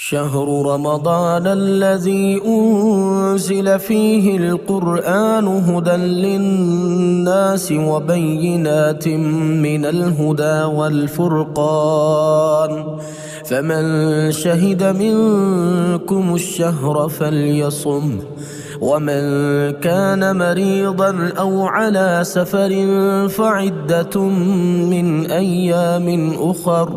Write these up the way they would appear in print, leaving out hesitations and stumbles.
شهر رمضان الذي أنزل فيه القرآن هدى للناس وبينات من الهدى والفرقان، فمن شهد منكم الشهر فليصمه، ومن كان مريضا أو على سفر فعدة من أيام أخر،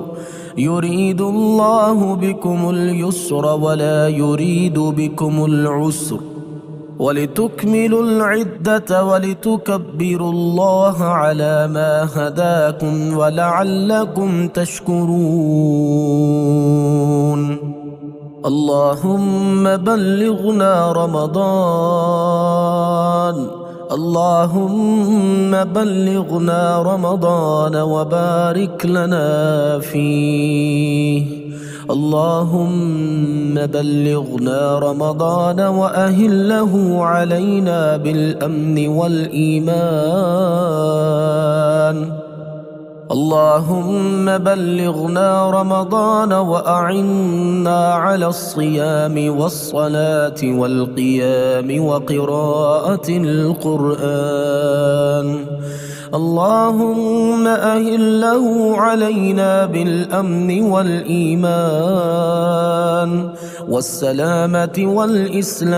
يريد الله بكم اليسر ولا يريد بكم العسر، ولتكملوا العدة ولتكبروا الله على ما هداكم ولعلكم تشكرون. اللهم بلغنا رمضان، اللهم بلغنا رمضان وبارك لنا فيه. اللهم بلغنا رمضان وأهله علينا بالأمن والإيمان. اللهم بلغنا رمضان وأعنا على الصيام والصلاة والقيام وقراءة القرآن. اللهم أهله علينا بالأمن والإيمان والسلامة والإسلام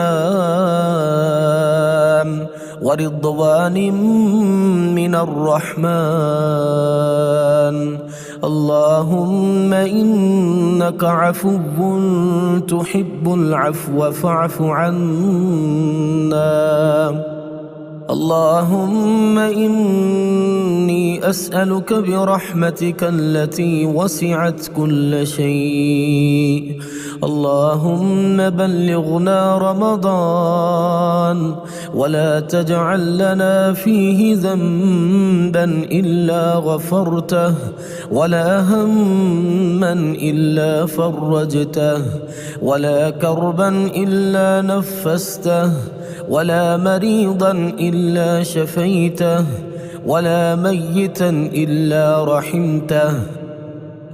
ورضوان من الرحمن. اللهم إنك عفو تحب العفو فاعف عنا. اللهم إني أسألك برحمتك التي وسعت كل شيء. اللهم بلغنا رمضان ولا تجعل لنا فيه ذنبا إلا غفرته، ولا هما إلا فرجته، ولا كربا إلا نفسته، ولا مريضا إلا شفيته، ولا ميتا إلا رحمته،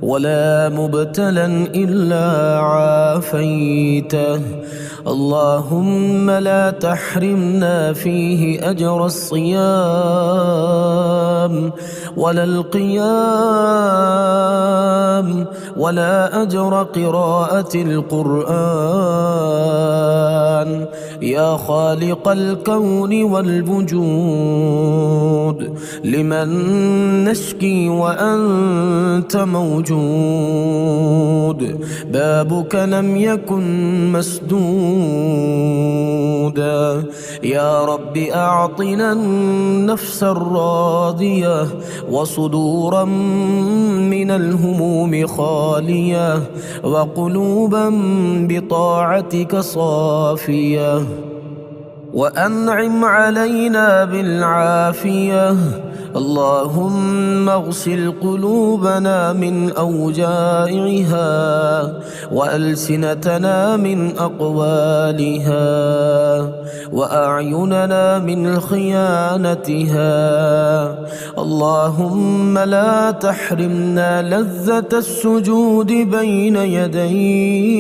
ولا مبتلا إلا عافيته. اللهم لا تحرمنا فيه أجر الصيام ولا القيام ولا أجر قراءة القرآن يا خالق الكون والوجود. لمن نشكي وأنت موجود، بابك لم يكن مسدودا. يا رب أعطنا النفس الراضية وصدورا من الهموم خالية وقلوبا بطاعتك صافية، وأنعم علينا بالعافية. اللهم اغسل قلوبنا من أوجاعها وألسنتنا من أقوالها وأعيننا من خيانتها. اللهم لا تحرمنا لذة السجود بين يديك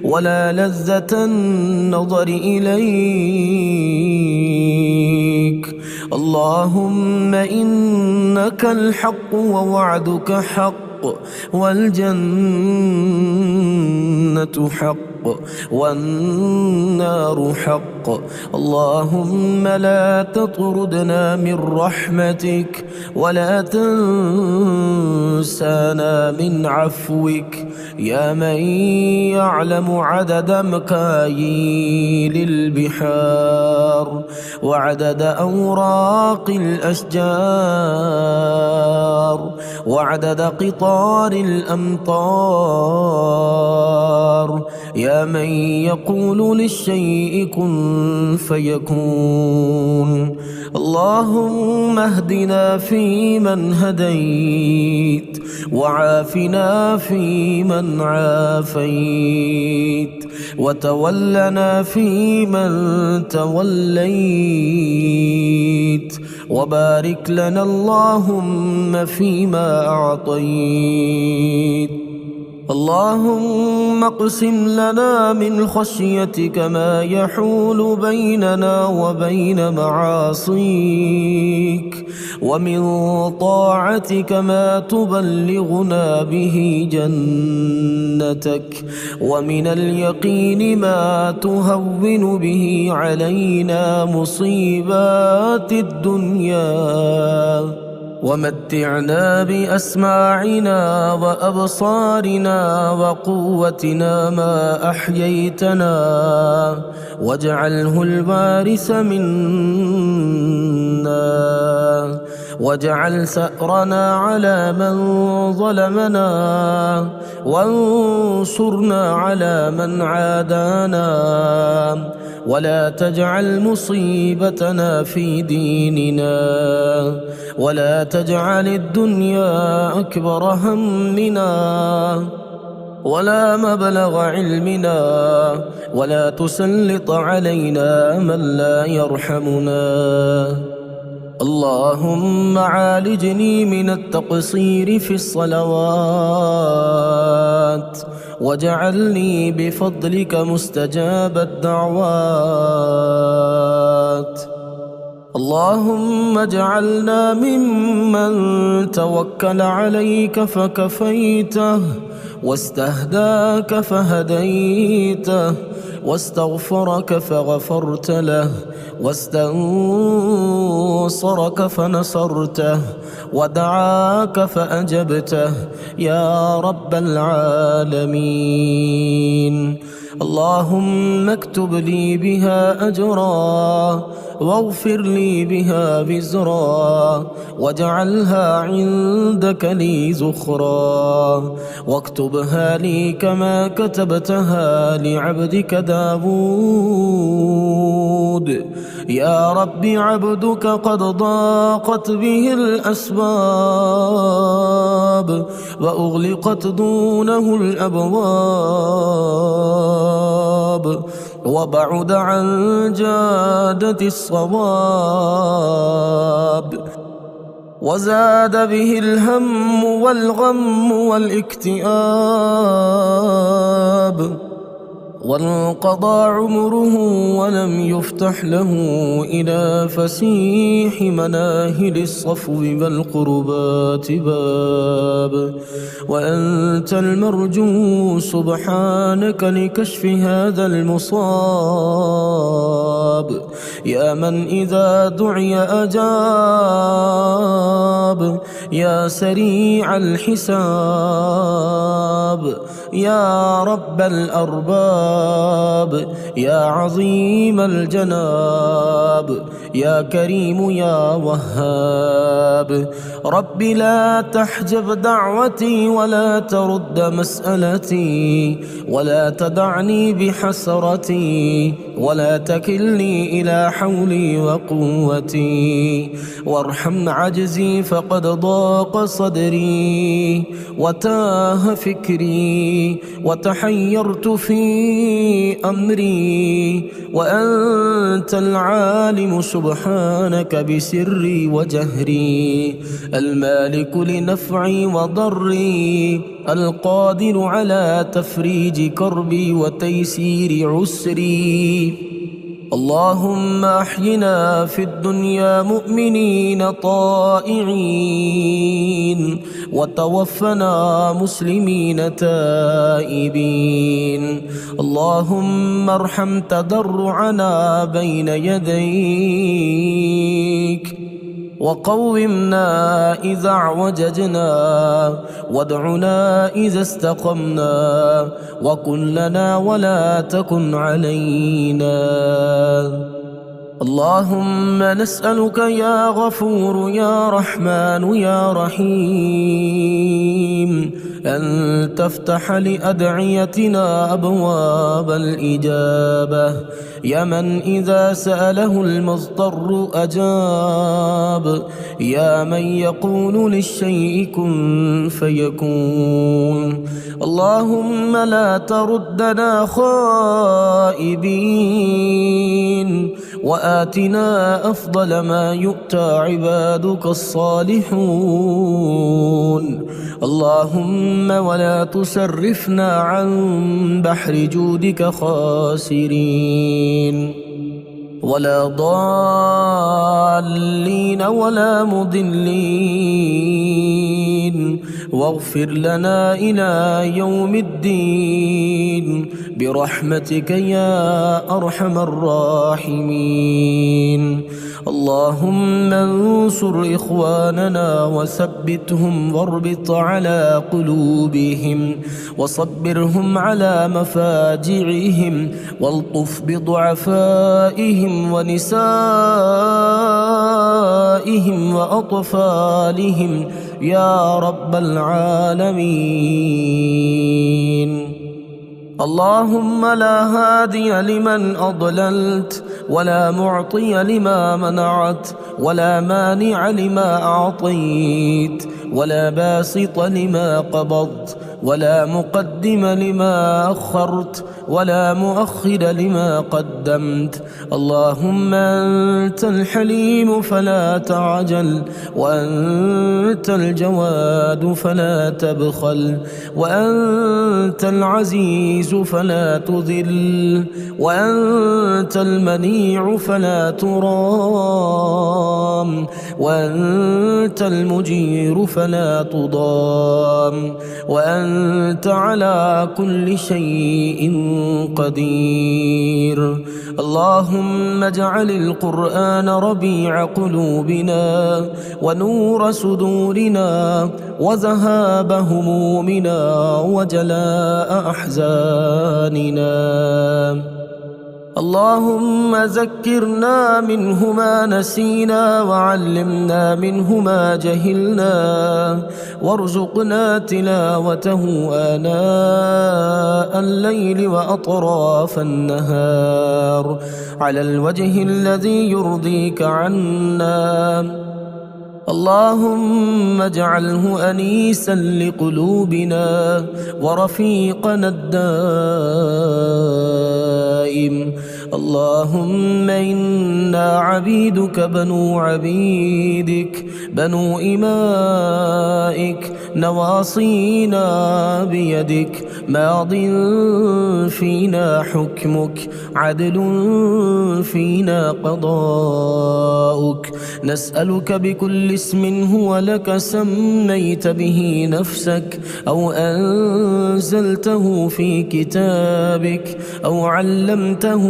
ولا لذة النظر إليك. اللهم إنك الحق ووعدك حق والجنة حق والنار حق. اللهم لا تطردنا من رحمتك ولا تنسانا من عفوك، يا من يعلم عدد مكاييل البحار وعدد أوراق الأشجار وعدد قطار الأمطار، يا من يقول للشيء كن فيكون. اللهم اهدنا فيمن هديت وعافنا فيمن عافيت وتولنا فيمن توليت، وبارك لنا اللهم فيما أعطيت، اللهم اقسم لنا من خشيتك ما يحول بيننا وبين معاصيك، ومن طاعتك ما تبلغنا به جنتك، ومن اليقين ما تهون به علينا مصيبات الدنيا، ومتعنا بأسماعنا وأبصارنا وقوتنا ما أحييتنا، واجعله الوارث منا، واجعل ثأرنا على من ظلمنا، وانصرنا على من عادانا، ولا تجعل مصيبتنا في ديننا، ولا تجعل الدنيا أكبر همنا ولا مبلغ علمنا، ولا تسلط علينا من لا يرحمنا. اللهم عالجني من التقصير في الصلوات، واجعلني بفضلك مستجاب الدعوات. اللهم اجعلنا ممن توكل عليك فكفيته، واستهداك فهديته، واستغفرك فغفرت له، واستنصرك فنصرته، ودعاك فأجبته يا رب العالمين. اللهم اكتب لي بها أجرا، واغفر لي بها وزرا، واجعلها عندك لي زخرا، واكتبها لي كما كتبتها لعبدك داود. يا رب عبدك قد ضاقت به الأسباب، وأغلقت دونه الأبواب، وبعد عن جادة الصواب، وزاد به الهم والغم والاكتئاب، وانقضى عمره ولم يفتح له إلى فسيح مناهل الصفو والقربات باب، وأنت المرجو سبحانك لكشف هذا المصاب، يا من إذا دعي أجاب، يا سريع الحساب، يا رب الأرباب، يا عظيم الجناب، يا كريم يا وهاب. رب لا تحجب دعوتي ولا ترد مسألتي، ولا تدعني بحسرتي، ولا تكلني إلى حولي وقوتي، وارحم عجزي فقد ضاق صدري، وتاه فكري، وتحيرت في أمري، وأنت العالم سبحانك بسري وجهري، المالك لنفعي وضري، القادر على تفريج كربي وتيسير عسري. اللهم أحينا في الدنيا مؤمنين طائعين، وتوفنا مسلمين تائبين. اللهم ارحم تضرعنا بين يديك، وقومنا إذا اعوججنا، وادعنا إذا استقمنا، وكن لنا ولا تكن علينا. اللهم نسألك يا غفور يا رحمن يا رحيم أن تفتح لأدعيتنا أبواب الإجابة، يا من إذا سأله المضطر أجاب، يا من يقول للشيء كن فيكون. اللهم لا تردنا خائبين، وآتنا أفضل ما يؤتى عبادك الصالحون. اللهم ولا تسرفنا عن بحر جودك خاسرين، ولا ضالين ولا مضلين، واغفر لنا إلى يوم الدين برحمتك يا أرحم الراحمين. اللهم انصر إخواننا وثبتهم واربط على قلوبهم وصبرهم على مفاجعهم، والطف بضعفائهم ونسائهم وأطفالهم يا رب العالمين. اللهم لا هادي لمن أضللت، ولا معطي لما منعت، ولا مانع لما أعطيت، ولا باسط لما قبضت، ولا مقدم لما أخرت، ولا مؤخر لما قدمت. اللهم أنت الحليم فلا تعجل، وأنت الجواد فلا تبخل، وأنت العزيز فلا تذل، وأنت المنيع فلا ترام، وأنت المجير فلا تضام، وأنت على كل شيء قدير. اللهم اجعل القرآن ربيع قلوبنا ونور صدورنا وذهاب همومنا وجلاء أحزاننا. اللهم ذكرنا منه ما نسينا، وعلمنا منه ما جهلنا، وارزقنا تلاوته آناء الليل وأطراف النهار على الوجه الذي يرضيك عنا. اللهم اجعله أنيسا لقلوبنا ورفيقنا الدائم. اللهم إنا عبيدك بنو عبيدك بنو إمائك، نواصينا بيدك، ماض فينا حكمك، عدل فينا قضاؤك. نسألك بكل اسم هو لك سميت به نفسك، أو أنزلته في كتابك، أو علمته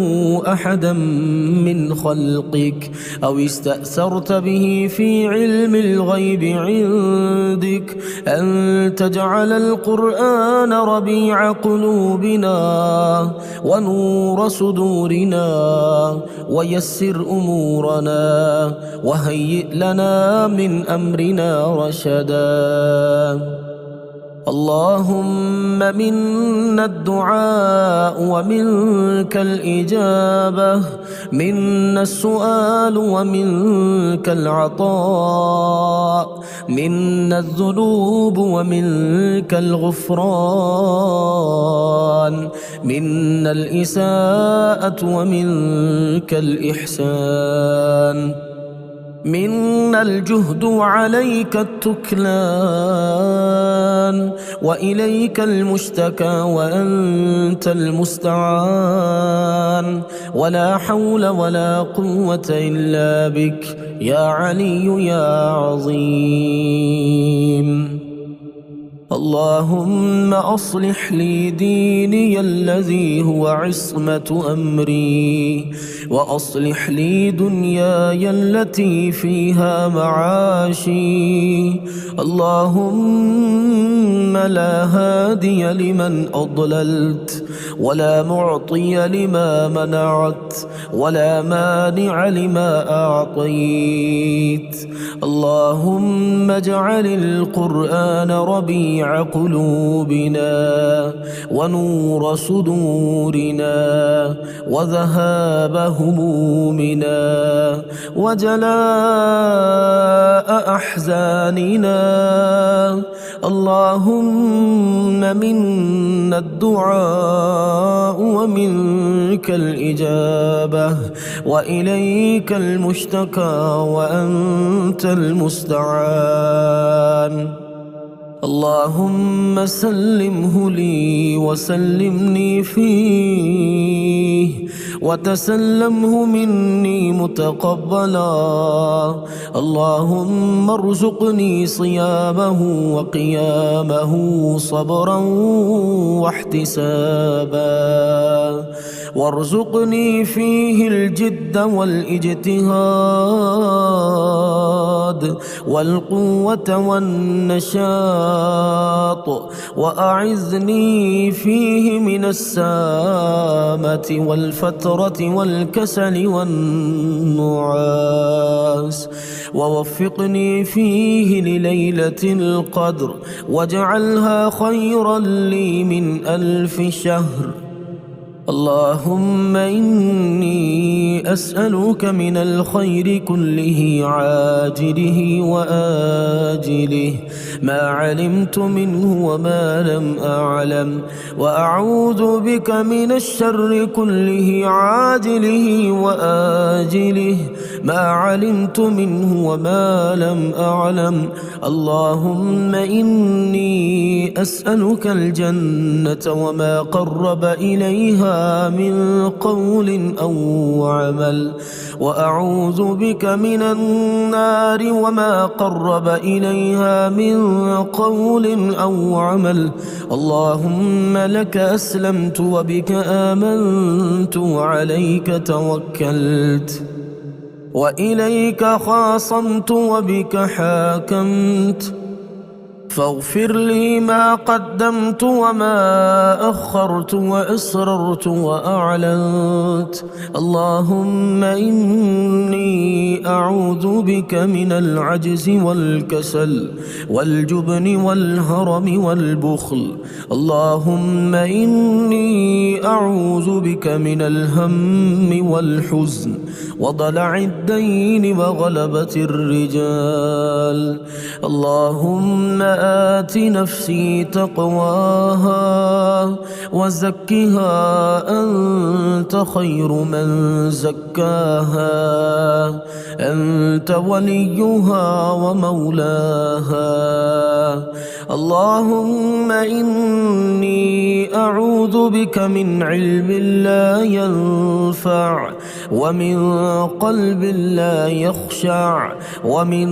أحدا من خلقك، أو استأثرت به في علم الغيب عندك، أن تجعل القرآن ربيع قلوبنا ونور صدورنا، ويسر أمورنا، وهيئ لنا من أمرنا رشدا. اللهم منا الدعاء ومنك الإجابة، منا السؤال ومنك العطاء، منا الذنوب ومنك الغفران، منا الإساءة ومنك الإحسان، منا الجهد وعليك التكلان، وإليك المشتكى وأنت المستعان، ولا حول ولا قوة إلا بك يا علي يا عظيم. اللهم أصلح لي ديني الذي هو عصمة أمري، وأصلح لي دنياي التي فيها معاشي. اللهم لا هادي لمن أضللت، ولا معطي لما منعت، ولا مانع لما أعطيت. اللهم اجعل القرآن ربيع ربيع قلوبنا ونور صدورنا وذهاب همومنا وجلاء أحزاننا. اللهم منا الدعاء ومنك الإجابة وإليك المشتكى وأنت المستعان. اللهم سلمه لي وسلمني فيه وتسلمه مني متقبلا. اللهم ارزقني صيامه وقيامه صبرا واحتسابا، وارزقني فيه الجد والاجتهاد والقوة والنشاط، وأعذني فيه من السامة والفترة والكسل والنعاس، ووفقني فيه لليلة القدر واجعلها خيرا لي من 1000 شهر. اللهم إني أسألك من الخير كله عاجله وآجله ما علمت منه وما لم أعلم، وأعوذ بك من الشر كله عاجله وآجله ما علمت منه وما لم أعلم. اللهم إني أسألك الجنة وما قرب إليها من قول أو عمل، وأعوذ بك من النار وما قرب إليها من قول أو عمل. اللهم لك أسلمت وبك آمنت وعليك توكلت وإليك خاصمت وبك حاكمت، فاغفر لي ما قدمت وما أخرت وأسررت وأعلنت. اللهم إني أعوذ بك من العجز والكسل والجبن والهرم والبخل. اللهم إني أعوذ بك من الهم والحزن وضلع الدين وغلبة الرجال. اللهم آت نفسي تقواها وزكها أنت خير من زكاها، أنت وليها ومولاها. اللهم إني أعوذ بك من علم لا ينفع ومن قلب لا يخشع ومن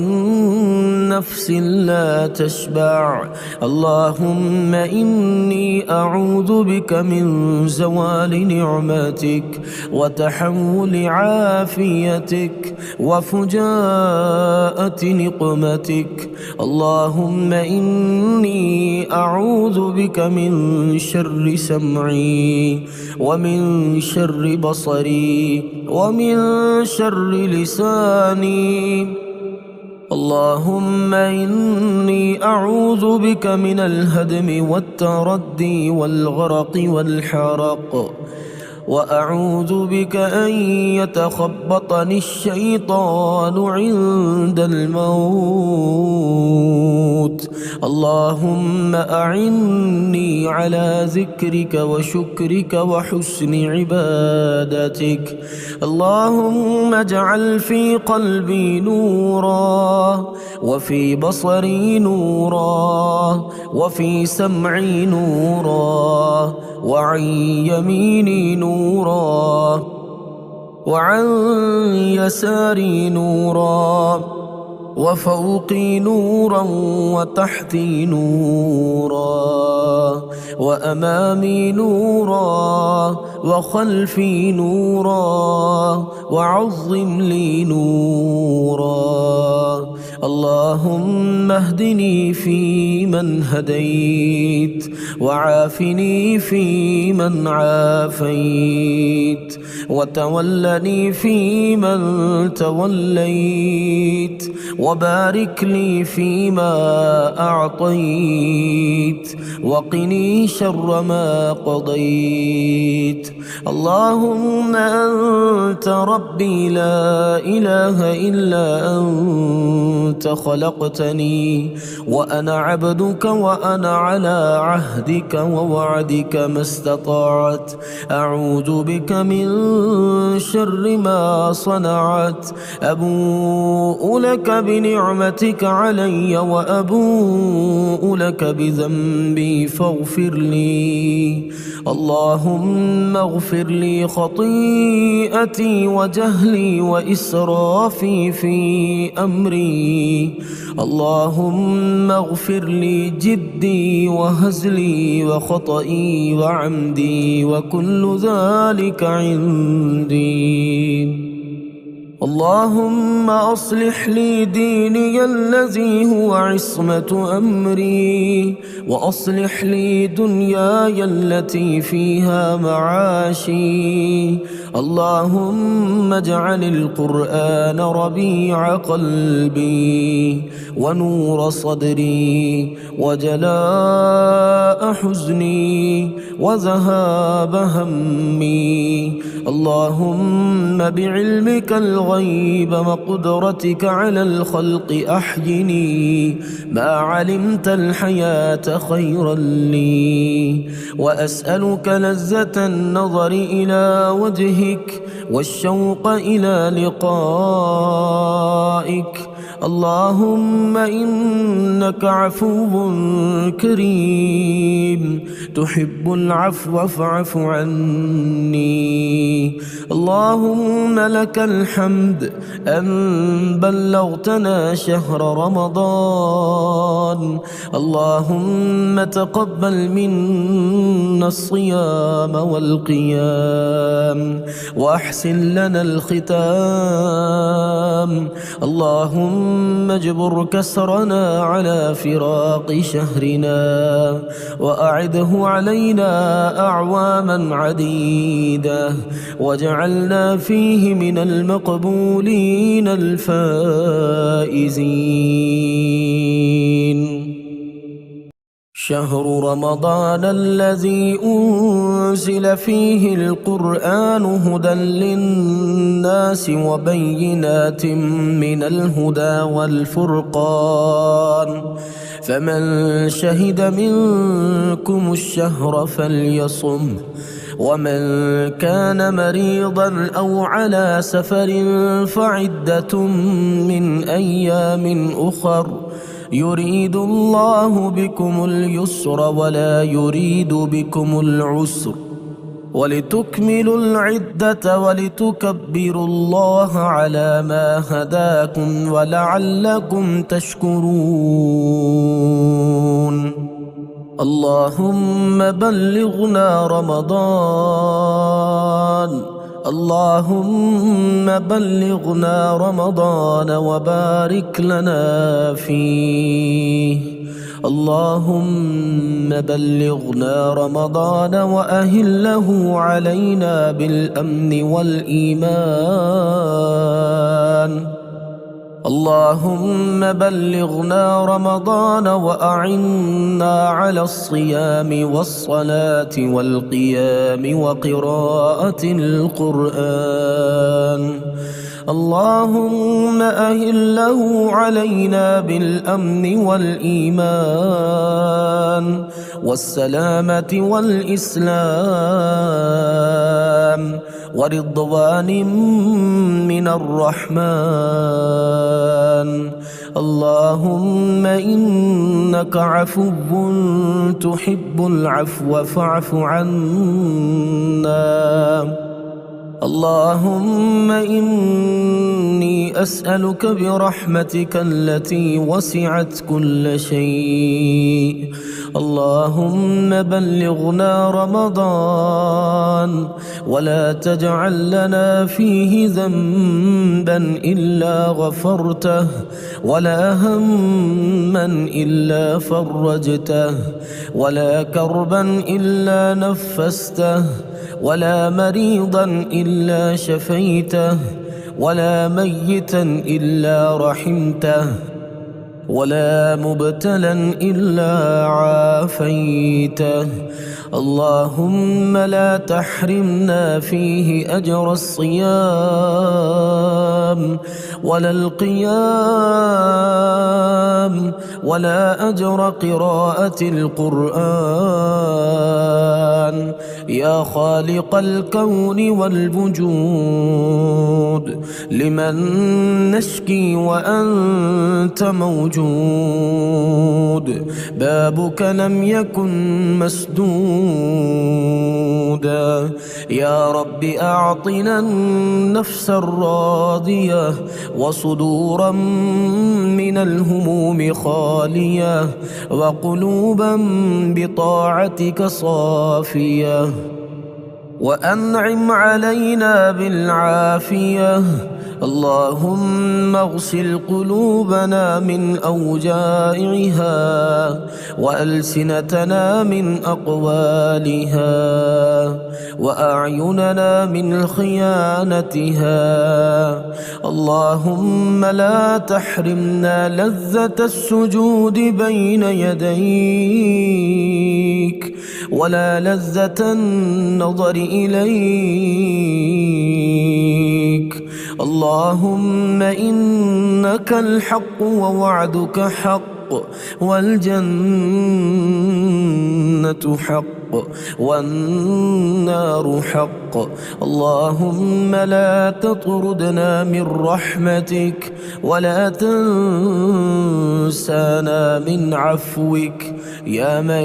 نفس لا تشبع. اللهم إني أعوذ بك من زوال نعمتك وتحول عافيتك وفجاءة نقمتك. اللهم إني أعوذ بك من شر سمعي ومن شر بصري ومن شر لساني. اللهم إني أعوذ بك من الهدم والتردي والغرق والحرق، وأعوذ بك أن يتخبطني الشيطان عند الموت. اللهم أعني على ذكرك وشكرك وحسن عبادتك. اللهم اجعل في قلبي نورا وفي بصري نورا وفي سمعي نورا وعن يميني نورا وعن يساري نورا وفوقي نورا وتحتي نورا وأمامي نورا وخلفي نورا وعظم لي نورا. اللهم اهدني فيمن هديت، وعافني فيمن عافيت، وتولني فيمن توليت، وبارك لي فيما أعطيت، وقني شر ما قضيت. اللهم أنت ربي لا إله إلا أنت، خلقتني وأنا عبدك، وأنا على عهدك ووعدك ما استطعت. أعوذ بك من شر ما صنعت. أبوء لك بنعمتك علي، وأبوء لك بذنبي فاغفر لي. اللهم اغفر لي خطيئتي وجهلي وإسرافي في أمري. اللهم اغفر لي جدي وهزلي وخطئي وعمدي، وكل ذلك عندي. اللهم أصلح لي ديني الذي هو عصمة أمري، وأصلح لي دنياي التي فيها معاشي. اللهم اجعل القرآن ربيع قلبي، ونور صدري، وجلاء حزني، وذهاب همي. اللهم بعلمك الغيب وقدرتك على الخلق أحيني ما علمت الحياة خيرا لي، وأسألك لذة النظر إلى وجهك والشوق إلى لقائك. اللهم إنك عفو كريم تحب العفو فاعف عني. اللهم لك الحمد أن بلغتنا شهر رمضان. اللهم تقبل منا الصيام والقيام، وأحسن لنا الختام. اللهم اجبر كسرنا على فراق شهرنا، وأعده علينا أعواما عديدة، واجعلنا فيه من المقبولين الفائزين. شهر رمضان الذي أنزل فيه القرآن هدى للناس وبينات من الهدى والفرقان، فمن شهد منكم الشهر فليصم، ومن كان مريضا أو على سفر فعدة من أيام أخر، يريد الله بكم اليسر ولا يريد بكم العسر، ولتكملوا العدة ولتكبروا الله على ما هداكم ولعلكم تشكرون. اللهم بلغنا رمضان، اللهم بلغنا رمضان وبارك لنا فيه. اللهم بلغنا رمضان وأهله علينا بالأمن والإيمان. اللهم بلغنا رمضان وأعنا على الصيام والصلاة والقيام وقراءة القرآن. اللهم أهله علينا بالأمن والإيمان والسلامة والإسلام ورضوان من الرحمن. اللهم إنك عفو تحب العفو فاعف عنا. اللهم إني أسألك برحمتك التي وسعت كل شيء. اللهم بلغنا رمضان ولا تجعل لنا فيه ذنبا إلا غفرته، ولا هما إلا فرجته، ولا كربا إلا نفسته، ولا مريضا إلا شفيته، ولا ميتا إلا رحمته، ولا مبتلا إلا عافيته. اللهم لا تحرمنا فيه أجر الصيام ولا القيام ولا أجر قراءة القرآن يا خالق الكون والوجود. لمن نشكي وأنت موجود، بابك لم يكن مسدودا. يا رب أعطنا النفس الراضية وصدورا من الهموم خالية وقلوبا بطاعتك صافية، وأنعم علينا بالعافية. اللهم اغسل قلوبنا من أوجاعها وألسنتنا من أقوالها وأعيننا من خيانتها. اللهم لا تحرمنا لذة السجود بين يديك ولا لذة النظر إليك. اللهم إنك الحق ووعدك حق والجنة حق والنار حق. اللهم لا تطردنا من رحمتك ولا تنسانا من عفوك، يا من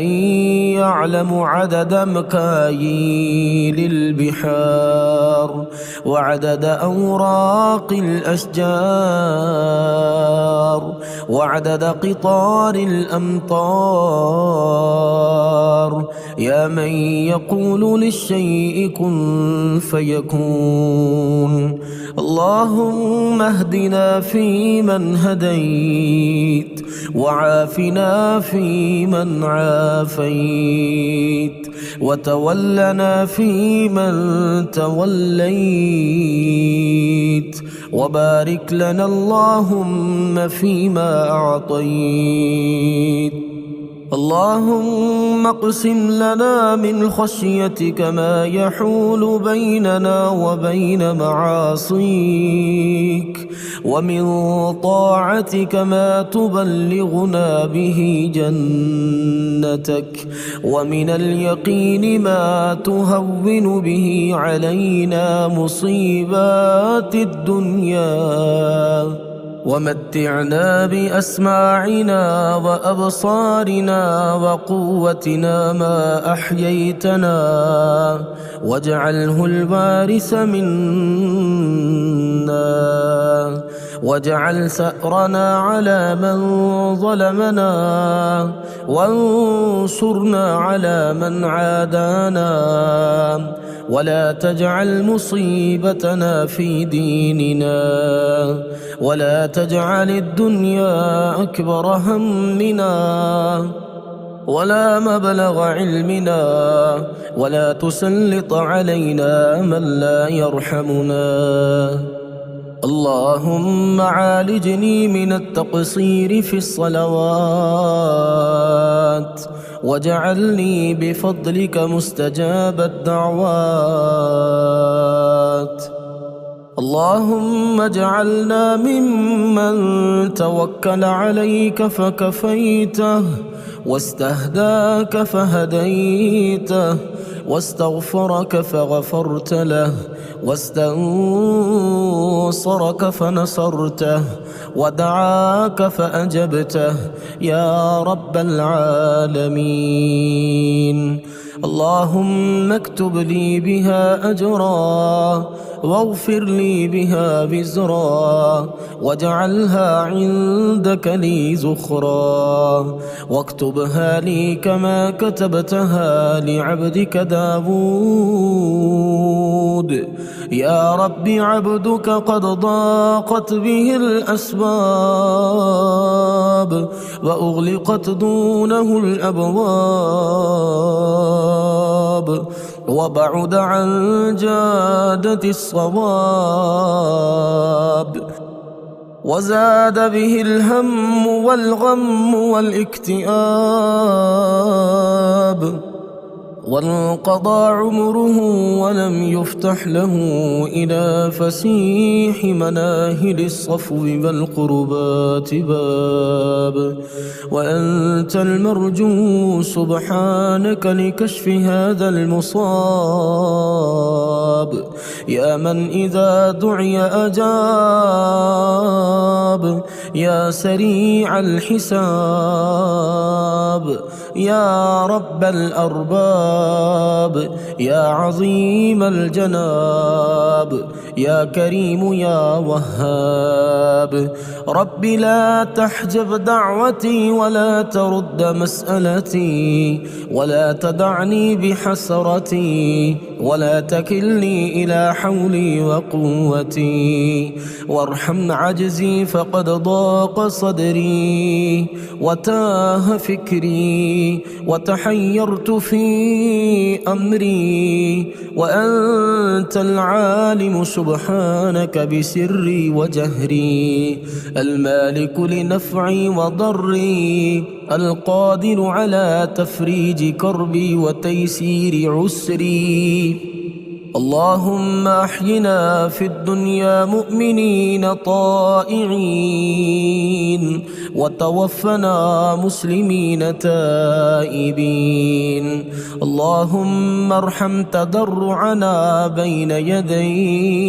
يعلم عدد مكاييل البحار وعدد أوراق الأشجار وعدد قطار الأمطار، يا من يقول للشيء كن فيكون. اللهم اهدنا فيمن هديت وعافنا فيمن عافيت وتولنا فيمن توليت، وبارك لنا اللهم فيما أعطيت. اللهم اقسم لنا من خشيتك ما يحول بيننا وبين معاصيك، ومن طاعتك ما تبلغنا به جنتك، ومن اليقين ما تهون به علينا مصيبات الدنيا، ومتعنا بأسماعنا وأبصارنا وقوتنا ما أحييتنا، واجعله الوارث منا، واجعل ثأرنا على من ظلمنا، وانصرنا على من عادانا، ولا تجعل مصيبتنا في ديننا، ولا تجعل الدنيا أكبر همنا ولا مبلغ علمنا، ولا تسلط علينا من لا يرحمنا. اللهم عالجني من التقصير في الصلوات، واجعلني بفضلك مستجاب الدعوات. اللهم اجعلنا ممن توكل عليك فكفيته، واستهداك فهديته، واستغفرك فغفرت له، واستنصرك فنصرته، ودعاك فأجبته يا رب العالمين. اللهم اكتب لي بها أجرا واغفر لي بها وزرا واجعلها عندك لي زخرا واكتبها لي كما كتبتها لعبدك داود. يا رب عبدك قد ضاقت به الأسباب وأغلقت دونه الأبواب وبعد عن جادة الصواب وزاد به الهم والغم والاكتئاب وانقضى عمره ولم يفتح له إلى فسيح مناهل الصفو والقربات باب. وأنت المرجو سبحانك لكشف هذا المصاب، يا من إذا دعي أجاب، يا سريع الحساب، يا رب الأرباب، يا عظيم الجناب، يا كريم يا وهاب. رب لا تحجب دعوتي ولا ترد مسألتي ولا تدعني بحسرتي ولا تكلني إلى حولي وقوتي، وارحم عجزي فقد ضاق صدري وتاه فكري وتحيرت في أمري، وأنت العالم سبحانك بسري وجهري، المالك لنفعي وضري، القادر على تفريج كربي وتيسير عسري. اللهم أحينا في الدنيا مؤمنين طائعين، وتوفنا مسلمين تائبين. اللهم ارحم تضرعنا بين يديك،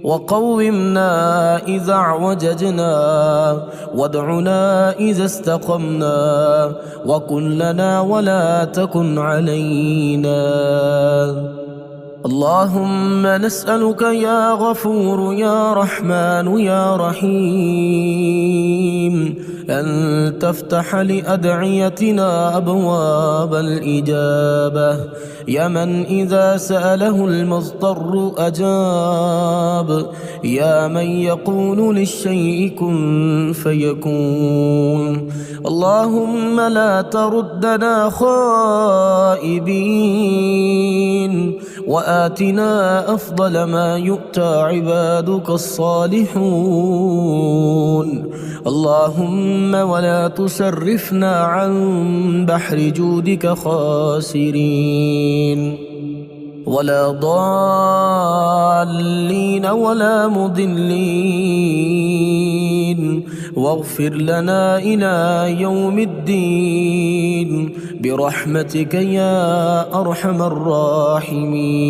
وقومنا إذا اعوججنا، وادعنا إذا استقمنا، وكن لنا ولا تكن علينا. اللهم نسألك يا غفور يا رحمن يا رحيم أن تفتح لأدعيتنا أبواب الإجابة، يا من إذا سأله المضطر أجاب، يا من يقول للشيء كن فيكون. اللهم لا تردنا خائبين، وآتنا أفضل ما يؤتى عبادك الصالحون. اللهم ولا تسرفنا عن بحر جودك خاسرين، ولا ضالين ولا مضلين، واغفر لنا إلى يوم الدين برحمتك يا أرحم الراحمين.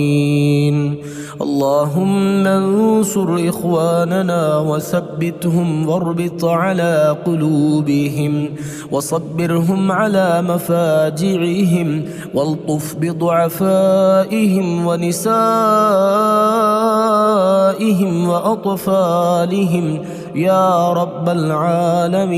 اللهم انصر إخواننا وثبتهم واربط على قلوبهم وصبرهم على مفاجعهم، والطف بضعفائهم ونسائهم وأطفالهم يا رب العالمين.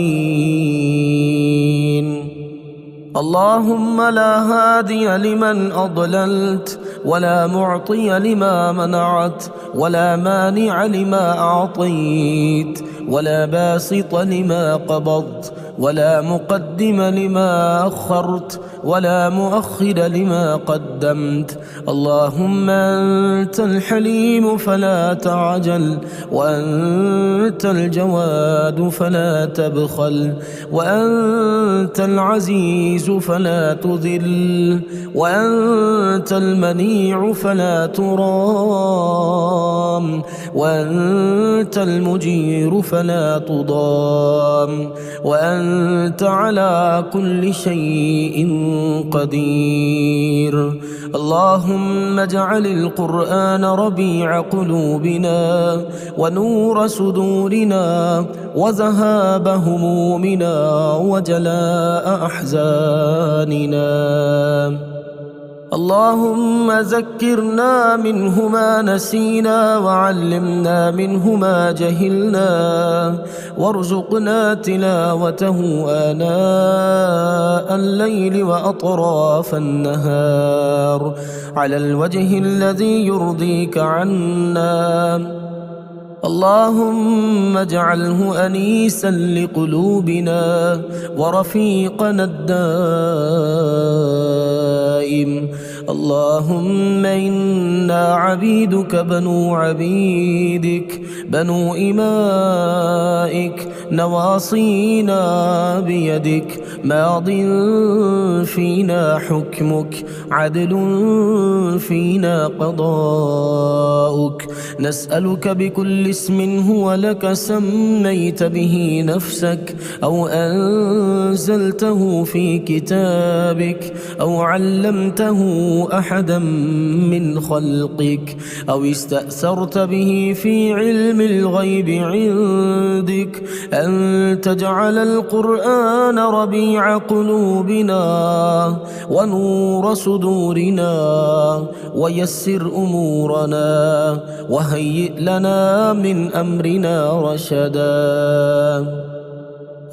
اللهم لا هادي لمن أضللت، ولا معطي لما منعت، ولا مانع لما أعطيت، ولا باسط لما قبضت، ولا مقدم لما أخرت، ولا مؤخر لما قدمت. اللهم أنت الحليم فلا تعجل، وأنت الجواد فلا تبخل، وأنت العزيز فلا تذل، وأنت المنيع فلا ترام، وأنت المجير فلا تضام، وأنت على كل شيء قدير. اللهم اجعل القرآن ربيع قلوبنا ونور صدورنا وذهاب همومنا وجلاء أحزاننا. اللهم ذكرنا منه ما نسينا وعلمنا منه ما جهلنا وارزقنا تلاوته آناء الليل وأطراف النهار على الوجه الذي يرضيك عنا. اللهم اجعله أنيسا لقلوبنا ورفيقنا الدائم. اللهم إنا عبيدك بنو عبيدك بنو إمائك نواصينا بيدك ماض فينا حكمك عدل فينا قضاؤك. نسألك بكل اسم هو لك سميت به نفسك أو أنزلته في كتابك أو علمته أحدا من خلقك أو استأثرت به في علم الغيب عندك أن تجعل القرآن ربيع قلوبنا ونور صدورنا ويسر أمورنا وهيئ لنا من أمرنا رشدا.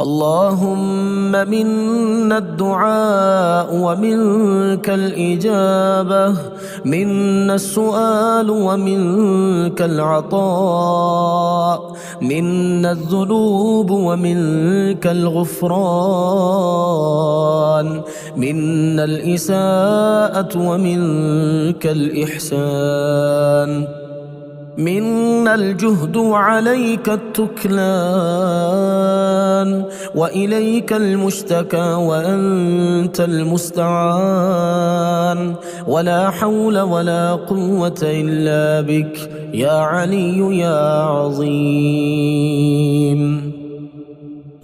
اللهم منا الدعاء ومنك الإجابة، منا السؤال ومنك العطاء، منا الذنوب ومنك الغفران، منا الإساءة ومنك الإحسان، منا الجهد وعليك التكلان، وإليك المشتكى وأنت المستعان، ولا حول ولا قوة إلا بك يا علي يا عظيم.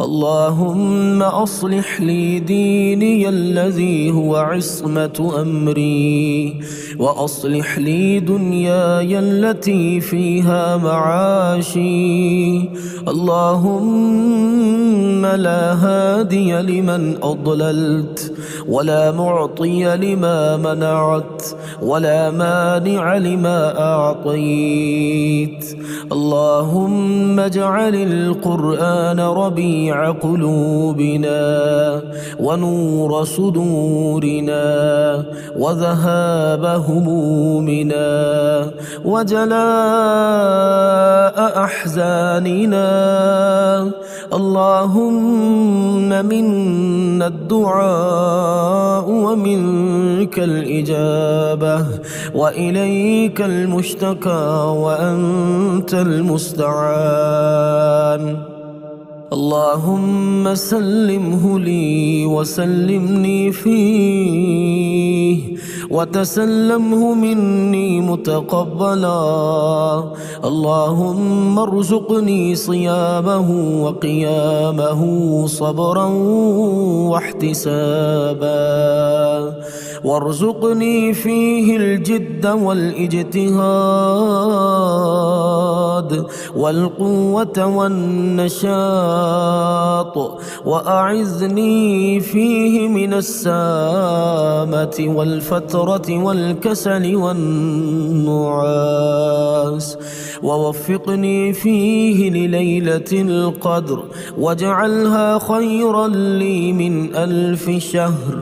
اللهم أصلح لي ديني الذي هو عصمة أمري، وأصلح لي دنياي التي فيها معاشي. اللهم لا هادي لمن أضللت، ولا معطي لما منعت، ولا مانع لما أعطيت. اللهم اجعل القرآن ربيع قلوبنا ونور صدورنا وذهاب همومنا وجلاء أحزاننا. اللهم منا الدعاء ومنك الإجابة، وإليك المشتكى وأنت المستعان. اللهم سلمه لي وسلمني فيه، وتسلمه مني متقبلا. اللهم ارزقني صيامه وقيامه صبرا واحتسابا، وارزقني فيه الجد والاجتهاد والقوة والنشاط، وأعذني فيه من السامة والفترة والكسل والنعاس، ووفقني فيه لليلة القدر، واجعلها خيرا لي من 1000 شهر.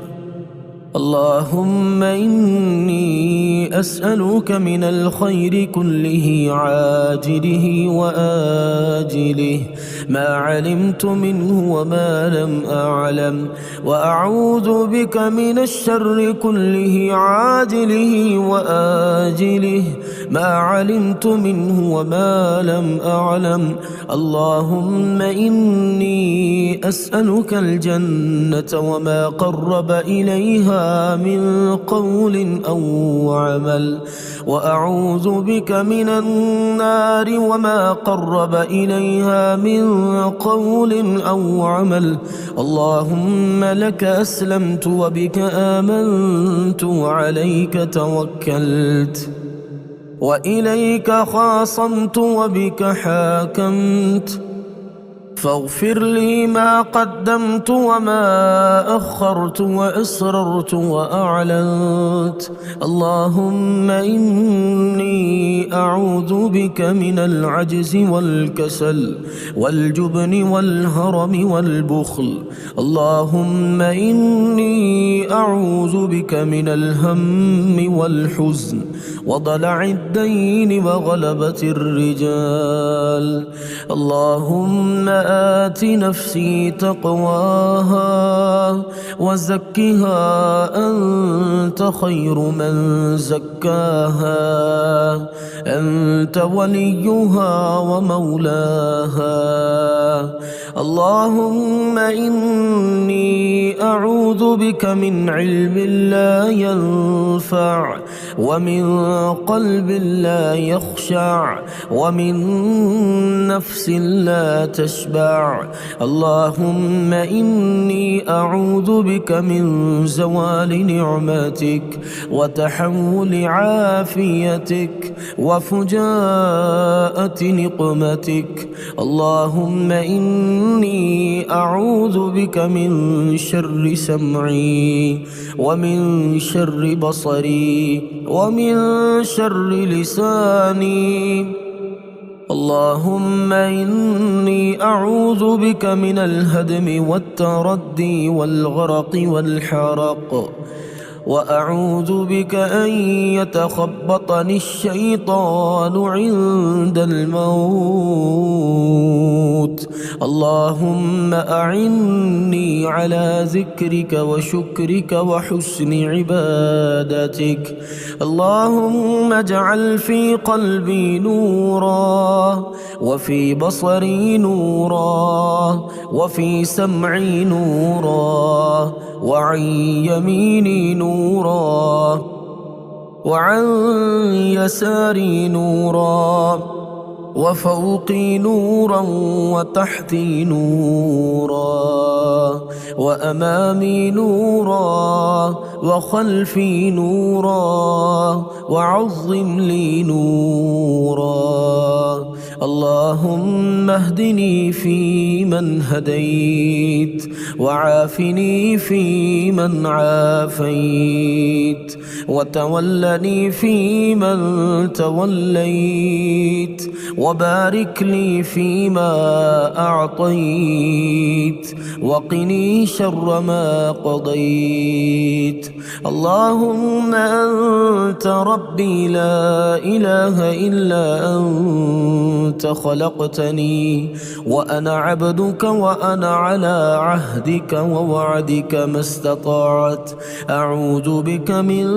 اللهم إني أسألك من الخير كله عاجله وآجله ما علمت منه وما لم أعلم، وأعوذ بك من الشر كله عاجله وآجله ما علمت منه وما لم أعلم. اللهم إني أسألك الجنة وما قرب إليها من قول أو عمل، وأعوذ بك من النار وما قرب إليها من قول أو عمل. اللهم لك أسلمت وبك آمنت وعليك توكلت وإليك خاصمت وبك حاكمت، فاغفر لي ما قدمت وما أخرت وأسررت وأعلنت. اللهم إني أعوذ بك من العجز والكسل والجبن والهرم والبخل. اللهم إني أعوذ بك من الهم والحزن وضلع الدين وغلبة الرجال. اللهم آت نفسي تقواها وزكها أنت خير من زكاها، أنت وليها ومولاها. اللهم إني أعوذ بك من علم لا ينفع ومن قلب لا يخشع ومن نفس لا تشبع. اللهم إني أعوذ بك من زوال نعمتك وتحول عافيتك وفجاءة نقمتك. اللهم إني أعوذ بك من شر سمعي ومن شر بصري ومن شر لساني. اللهم إني أعوذ بك من الهدم والتردي والغرق والحرق، وأعوذ بك أن يتخبطني الشيطان عند الموت. اللهم أعني على ذكرك وشكرك وحسن عبادتك. اللهم اجعل في قلبي نورا وفي بصري نورا وفي سمعي نورا وعن يميني نورا وعن يساري نورا وفوقي نورا وتحتي نورا وأمامي نورا وخلفي نورا وعظم لي نورا. اللهم اهدني فيمن هديت وعافني فيمن عافيت وتولني فيمن توليت وبارك لي فيما أعطيت وقني شر ما قضيت. اللهم أنت ربي لا إله إلا أنت خلقتني وأنا عبدك وأنا على عهدك ووعدك ما استطعت. أعوذ بك من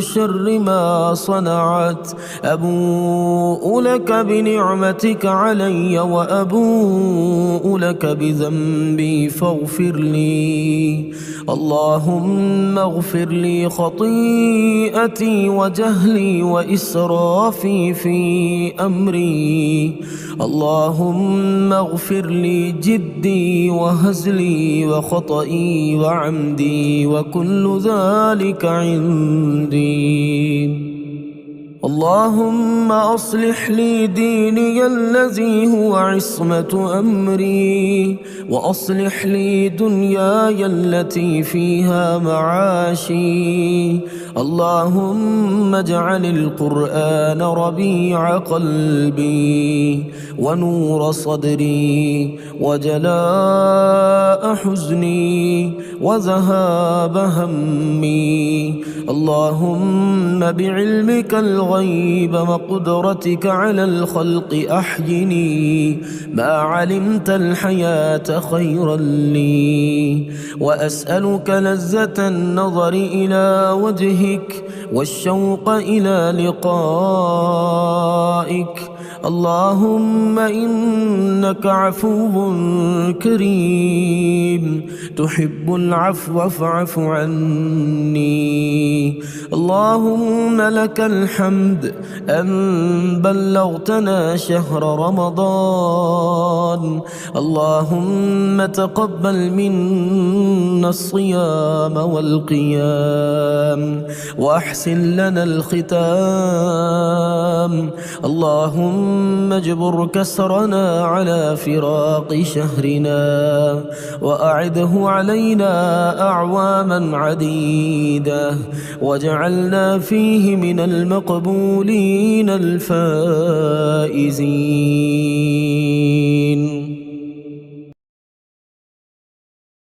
شر ما صنعت. أبوء لك بنعمتك علي وأبوء لك بذنبي فاغفر لي. اللهم اغفر لي خطيئتي وجهلي وإسرافي في أمري. اللهم اغفر لي جدي وهزلي وخطئي وعمدي وكل ذلك عندي. اللهم أصلح لي ديني الذي هو عصمة أمري وأصلح لي دنياي التي فيها معاشي. اللهم اجعل القرآن ربيع قلبي ونور صدري وجلاء حزني وذهاب همي. اللهم بعلمك الغيب الغيب وقدرتك على الخلق أحيني ما علمت الحياة خيرا لي، وأسألك لذة النظر إلى وجهك والشوق إلى لقائك. اللهم إنك عفو كريم تحب العفو فاعف عني. اللهم لك الحمد أن بلغتنا شهر رمضان. اللهم تقبل منا الصيام والقيام وأحسن لنا الختام. اللهم اجبر كسرنا على فراق شهرنا وأعده علينا أعواما عديدة، واجعلنا فيه من المقبولين الفائزين.